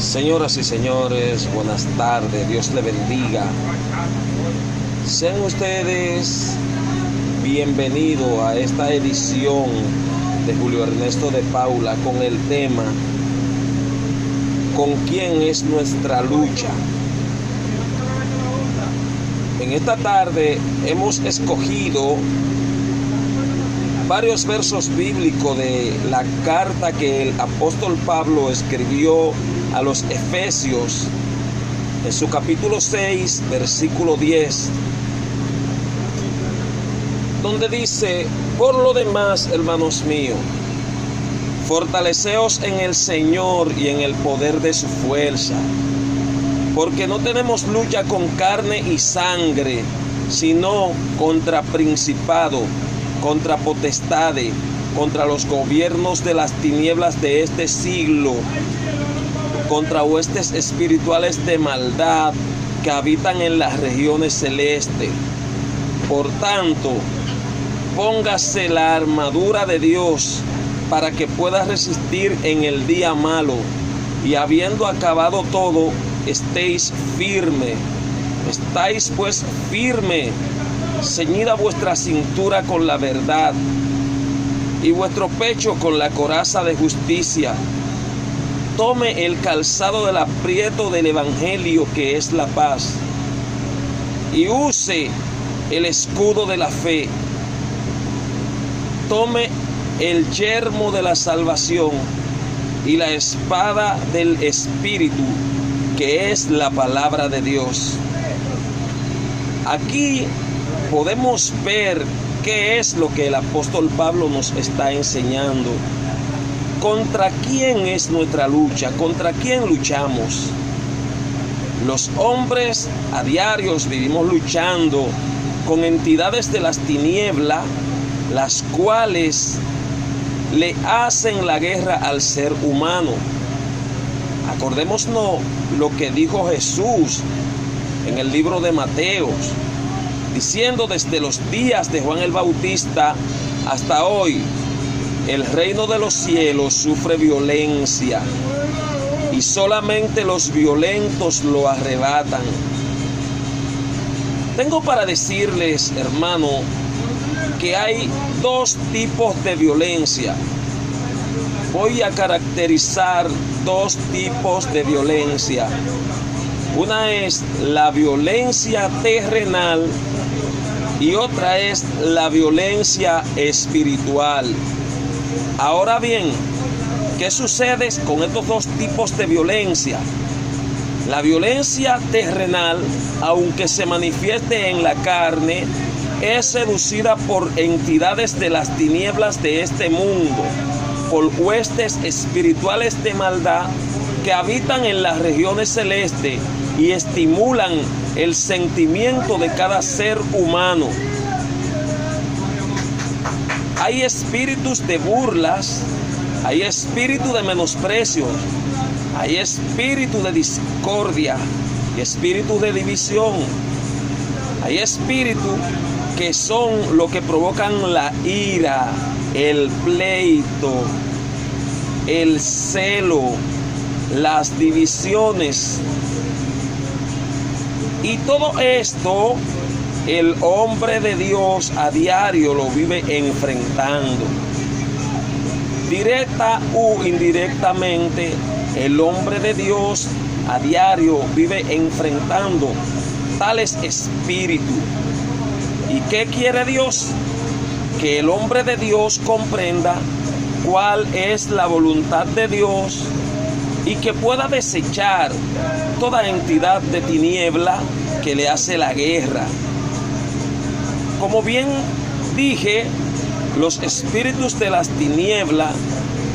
Señoras y señores, buenas tardes, Dios le bendiga. Sean ustedes bienvenidos a esta edición de Julio Ernesto de Paula con el tema ¿con quién es nuestra lucha? En esta tarde hemos escogido varios versos bíblicos de la carta que el apóstol Pablo escribió a los Efesios en su capítulo 6, versículo 10, donde dice: por lo demás, hermanos míos, fortaleceos en el Señor y en el poder de su fuerza, porque no tenemos lucha con carne y sangre, sino contra principados, contra potestades, contra los gobiernos de las tinieblas de este siglo, contra huestes espirituales de maldad que habitan en las regiones celestes. Por tanto, póngase la armadura de Dios para que pueda resistir en el día malo, y habiendo acabado todo, estéis firme. Estáis pues firme, ceñida vuestra cintura con la verdad, y vuestro pecho con la coraza de justicia. Tome el calzado del aprieto del evangelio, que es la paz, y use el escudo de la fe. Tome el yermo de la salvación y la espada del Espíritu, que es la palabra de Dios. Aquí podemos ver qué es lo que el apóstol Pablo nos está enseñando. ¿Contra quién es nuestra lucha? ¿Contra quién luchamos? Los hombres a diario vivimos luchando con entidades de las tinieblas, las cuales le hacen la guerra al ser humano. Acordémonos lo que dijo Jesús en el libro de Mateo, diciendo: desde los días de Juan el Bautista hasta hoy, el reino de los cielos sufre violencia, y solamente los violentos lo arrebatan. Tengo para decirles, hermano, que hay dos tipos de violencia. Voy a caracterizar dos tipos de violencia. Una es la violencia terrenal y otra es la violencia espiritual. Ahora bien, ¿qué sucede con estos dos tipos de violencia? La violencia terrenal, aunque se manifieste en la carne, es seducida por entidades de las tinieblas de este mundo, por huestes espirituales de maldad que habitan en las regiones celestes y estimulan el sentimiento de cada ser humano. Hay espíritus de burlas, hay espíritu de menosprecio, hay espíritu de discordia y espíritu de división. Hay espíritus que son lo que provocan la ira, el pleito, el celo, las divisiones. Y todo esto el hombre de Dios a diario lo vive enfrentando. Directa u indirectamente, el hombre de Dios a diario vive enfrentando tales espíritus. ¿Y qué quiere Dios? Que el hombre de Dios comprenda cuál es la voluntad de Dios y que pueda desechar toda entidad de tiniebla que le hace la guerra. Como bien dije, los espíritus de las tinieblas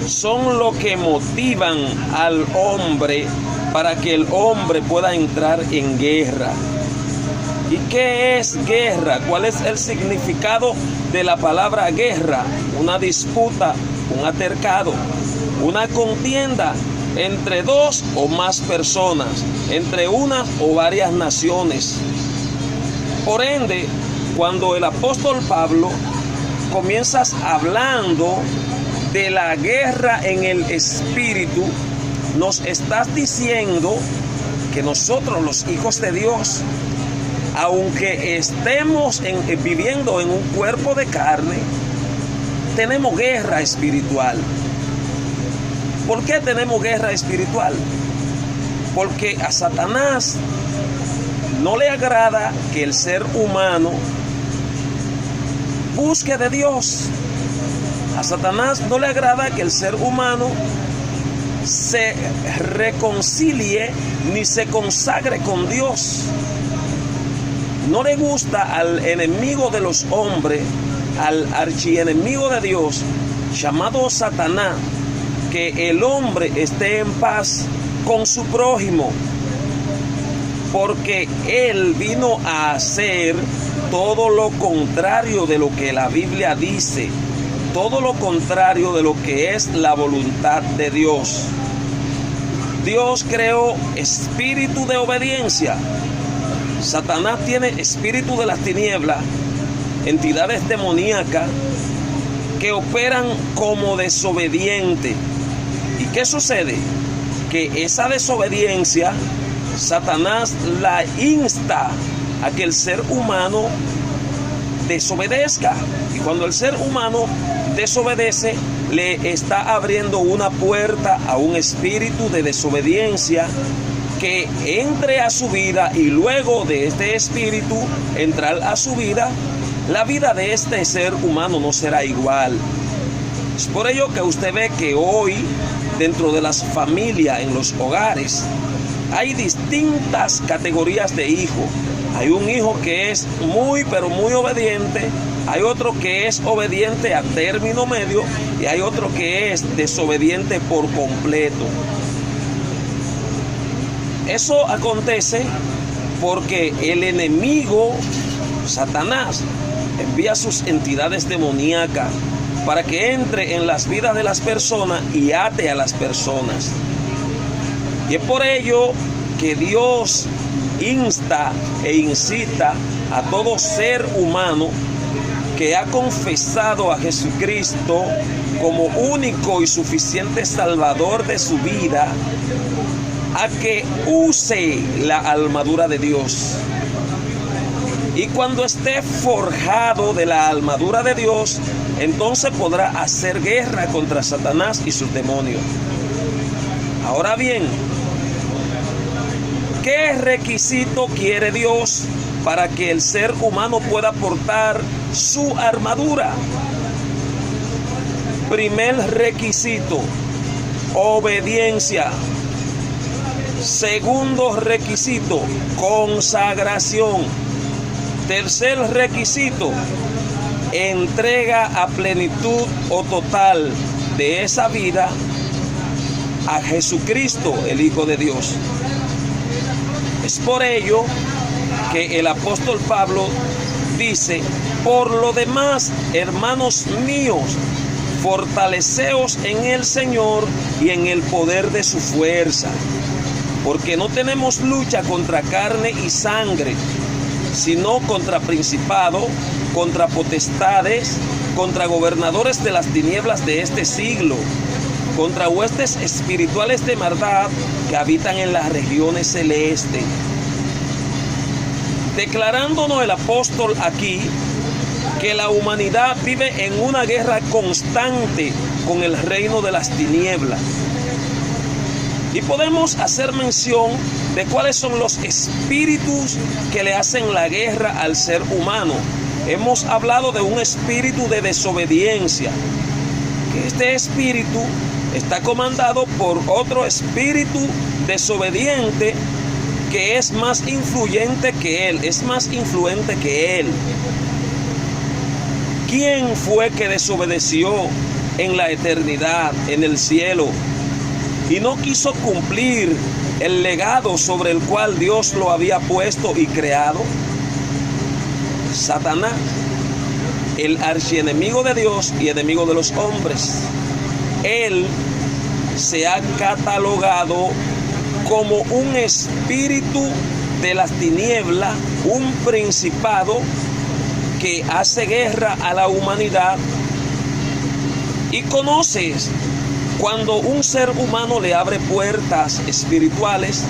son lo que motivan al hombre para que el hombre pueda entrar en guerra. ¿Y qué es guerra? ¿Cuál es el significado de la palabra guerra? Una disputa, un altercado, una contienda entre dos o más personas, entre unas o varias naciones. Por ende, cuando el apóstol Pablo comienza hablando de la guerra en el espíritu, nos estás diciendo que nosotros, los hijos de Dios, aunque estemos viviendo en un cuerpo de carne, tenemos guerra espiritual. ¿Por qué tenemos guerra espiritual? Porque a Satanás no le agrada que el ser humano busque de Dios. A Satanás no le agrada que el ser humano se reconcilie ni se consagre con Dios. No le gusta al enemigo de los hombres, al archienemigo de Dios, llamado Satanás, que el hombre esté en paz con su prójimo, porque él vino a hacer todo lo contrario de lo que la Biblia dice, todo lo contrario de lo que es la voluntad de Dios. Dios creó espíritu de obediencia. Satanás tiene espíritu de las tinieblas, entidades demoníacas que operan como desobedientes. ¿Y qué sucede? Que esa desobediencia, Satanás la insta a que el ser humano desobedezca. Y cuando el ser humano desobedece, le está abriendo una puerta a un espíritu de desobediencia que entre a su vida, y luego de este espíritu entrar a su vida, la vida de este ser humano no será igual. Es por ello que usted ve que hoy, dentro de las familias, en los hogares, hay distintas categorías de hijos. Hay un hijo que es muy, pero muy obediente. Hay otro que es obediente a término medio. Y hay otro que es desobediente por completo. Eso acontece porque el enemigo, Satanás, envía sus entidades demoníacas para que entre en las vidas de las personas y ate a las personas. Y es por ello que Dios insta e incita a todo ser humano que ha confesado a Jesucristo como único y suficiente Salvador de su vida, a que use la armadura de Dios. Y cuando esté forjado de la armadura de Dios, entonces podrá hacer guerra contra Satanás y sus demonios. Ahora bien, ¿qué requisito quiere Dios para que el ser humano pueda portar su armadura? Primer requisito, obediencia. Segundo requisito, consagración. Tercer requisito, entrega a plenitud o total de esa vida a Jesucristo, el Hijo de Dios. Es por ello que el apóstol Pablo dice: por lo demás, hermanos míos, fortaleceos en el Señor y en el poder de su fuerza, porque no tenemos lucha contra carne y sangre, sino contra principados, contra potestades, contra gobernadores de las tinieblas de este siglo, contra huestes espirituales de maldad que habitan en las regiones celestes. Declarándonos el apóstol aquí que la humanidad vive en una guerra constante con el reino de las tinieblas. Y podemos hacer mención de cuáles son los espíritus que le hacen la guerra al ser humano. Hemos hablado de un espíritu de desobediencia, que este espíritu está comandado por otro espíritu desobediente que es más influyente que él, es más influente que él. ¿Quién fue que desobedeció en la eternidad, en el cielo, y no quiso cumplir el legado sobre el cual Dios lo había puesto y creado? Satanás, el archienemigo de Dios y enemigo de los hombres. Él se ha catalogado como un espíritu de las tinieblas, un principado que hace guerra a la humanidad. Y conoces cuando un ser humano le abre puertas espirituales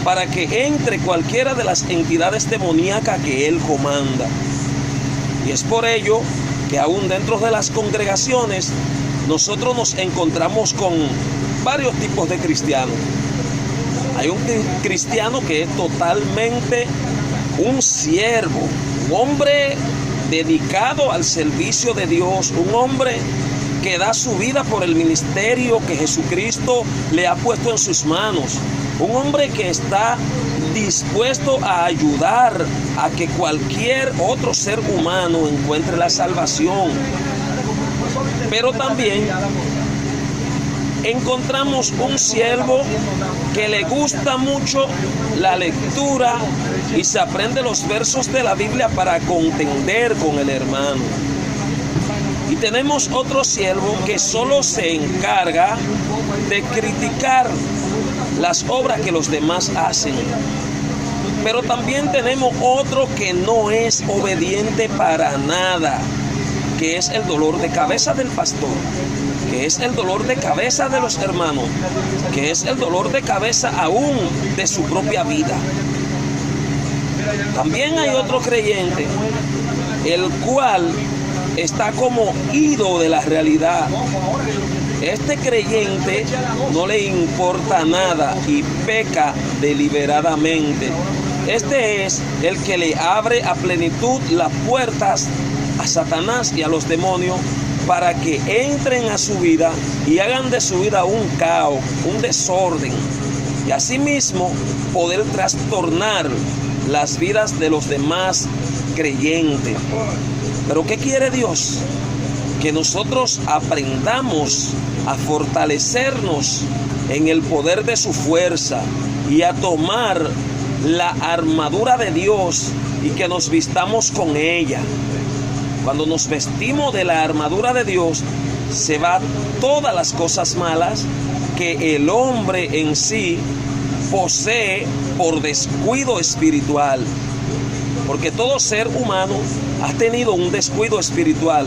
para que entre cualquiera de las entidades demoníacas que él comanda. Y es por ello que aún dentro de las congregaciones nosotros nos encontramos con varios tipos de cristianos. Hay un cristiano que es totalmente un siervo, un hombre dedicado al servicio de Dios, un hombre que da su vida por el ministerio que Jesucristo le ha puesto en sus manos, un hombre que está dispuesto a ayudar a que cualquier otro ser humano encuentre la salvación. Pero también encontramos un siervo que le gusta mucho la lectura y se aprende los versos de la Biblia para contender con el hermano. Y tenemos otro siervo que solo se encarga de criticar las obras que los demás hacen. Pero también tenemos otro que no es obediente para nada, que es el dolor de cabeza del pastor, que es el dolor de cabeza de los hermanos, que es el dolor de cabeza aún de su propia vida. También hay otro creyente, el cual está como ido de la realidad. Este creyente no le importa nada y peca deliberadamente. Este es el que le abre a plenitud las puertas a Satanás y a los demonios para que entren a su vida y hagan de su vida un caos, un desorden, y asimismo poder trastornar las vidas de los demás creyentes. Pero ¿qué quiere Dios? Que nosotros aprendamos a fortalecernos en el poder de su fuerza y a tomar la armadura de Dios y que nos vistamos con ella. Cuando nos vestimos de la armadura de Dios, se van todas las cosas malas que el hombre en sí posee por descuido espiritual. Porque todo ser humano ha tenido un descuido espiritual.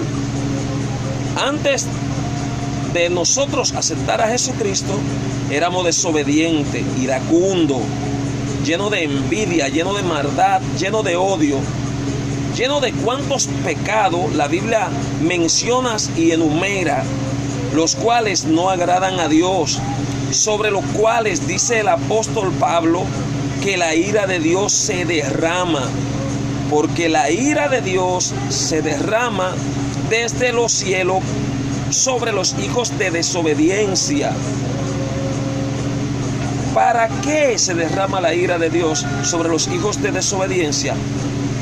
Antes de nosotros aceptar a Jesucristo, éramos desobedientes, iracundos, llenos de envidia, llenos de maldad, llenos de odio, llenos de cuantos pecados la Biblia menciona y enumera, los cuales no agradan a Dios, sobre los cuales dice el apóstol Pablo que la ira de Dios se derrama, porque la ira de Dios se derrama desde los cielos sobre los hijos de desobediencia. ¿Para qué se derrama la ira de Dios sobre los hijos de desobediencia?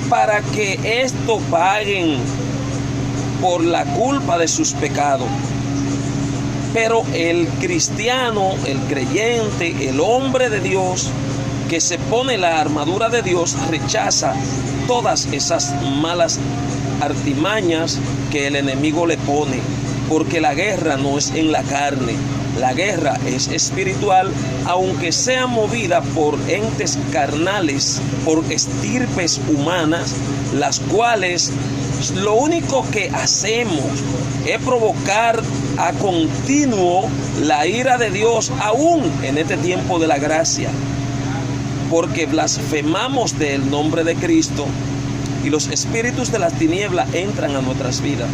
Para que esto paguen por la culpa de sus pecados. Pero el cristiano, el creyente, el hombre de Dios que se pone la armadura de Dios rechaza todas esas malas artimañas que el enemigo le pone, porque la guerra no es en la carne, la guerra es espiritual, aunque sea movida por entes carnales, por estirpes humanas, las cuales lo único que hacemos es provocar a continuo la ira de Dios, aún en este tiempo de la gracia, porque blasfemamos del nombre de Cristo y los espíritus de las tinieblas entran a nuestras vidas.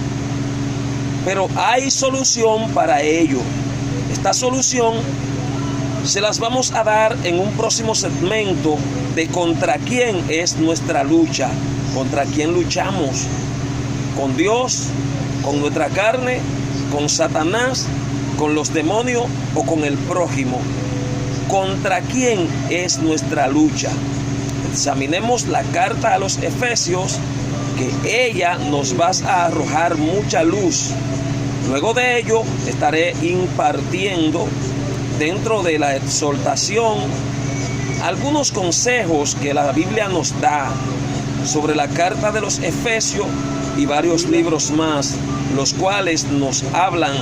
Pero hay solución para ello. Esta solución se las vamos a dar en un próximo segmento de contra quién es nuestra lucha, contra quién luchamos, con Dios, con nuestra carne, con Satanás, con los demonios o con el prójimo. ¿Contra quién es nuestra lucha? Examinemos la carta a los Efesios, que ella nos va a arrojar mucha luz. Luego de ello estaré impartiendo dentro de la exhortación algunos consejos que la Biblia nos da sobre la carta de los Efesios y varios libros más, los cuales nos hablan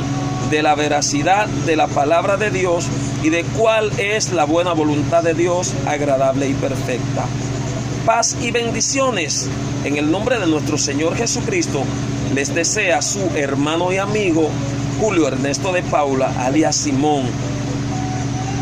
de la veracidad de la palabra de Dios y de cuál es la buena voluntad de Dios, agradable y perfecta. Paz y bendiciones en el nombre de nuestro Señor Jesucristo les desea su hermano y amigo Julio Ernesto de Paula, alias Simón,